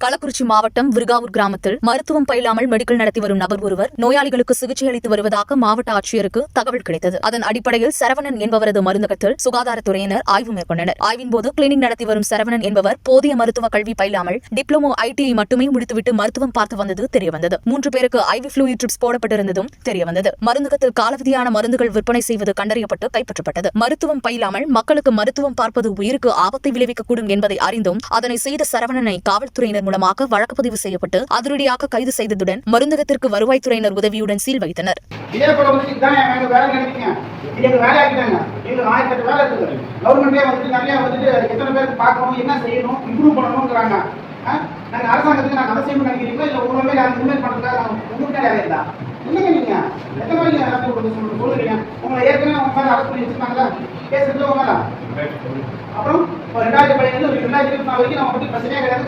கள்ளக்குறிச்சி மாவட்டம் விருகாவூர் கிராமத்தில் மருத்துவம் பயிலாமல் மெடிக்கல் நடத்தி வரும் நபர் ஒருவர் நோயாளிகளுக்கு சிகிச்சை அளித்து வருவதாக மாவட்ட ஆட்சியருக்கு தகவல் கிடைத்தது. அதன் அடிப்படையில் சரவணன் என்பவரது மருந்தகத்தில் சுகாதாரத்துறையினர் ஆய்வு மேற்கொண்டனர். ஆய்வின்போது கிளினிக் நடத்தி வரும் சரவணன் என்பவர் போதிய மருத்துவ கல்வி பயிலாமல் டிப்ளமோ ITI மட்டுமே முடித்துவிட்டு மருத்துவம் பார்த்து வந்தது தெரியவந்தது. 3 பேருக்கு IV fluid ட்ரிப்ஸ் போடப்பட்டிருந்ததும் தெரியவந்தது. மருந்தகத்தில் காலவிதியான மருந்துகள் விற்பனை செய்வது கண்டறியப்பட்டு கைப்பற்றப்பட்டது. மருத்துவம் பயிலாமல் மக்களுக்கு மருத்துவம் பார்ப்பது உயிருக்கு ஆபத்தை விளைவிக்கக்கூடும் என்பதை அறிந்தும் அதனை செய்த சரவணனை காவல்துறையினர் மூலமாக வழக்கு பதிவு செய்யப்பட்டு அதிரடியாக கைது செய்ததுடன் மருந்தகத்திற்கு வருவாய்த்துறையினர் உதவியுடன் சீல் வைத்தனர். அரசாங்கத்துக்கு நாங்கள் அதை செய்யணும் நினைக்கிறீங்களா இல்லை உங்களை முன்னேற்ற பண்ணுறதுக்காக உங்களுக்காக இல்லைங்க நீங்க எந்த மாதிரி சொல்லுறீங்க? உங்களை ஏற்கனவே உங்க மேலே அரசு பண்ணி வச்சிருக்காங்களா? பேசுறது உங்க மேல அப்புறம் 2015 2024 வரைக்கும் நம்ம பற்றி பிரச்சனையே கிடையாது.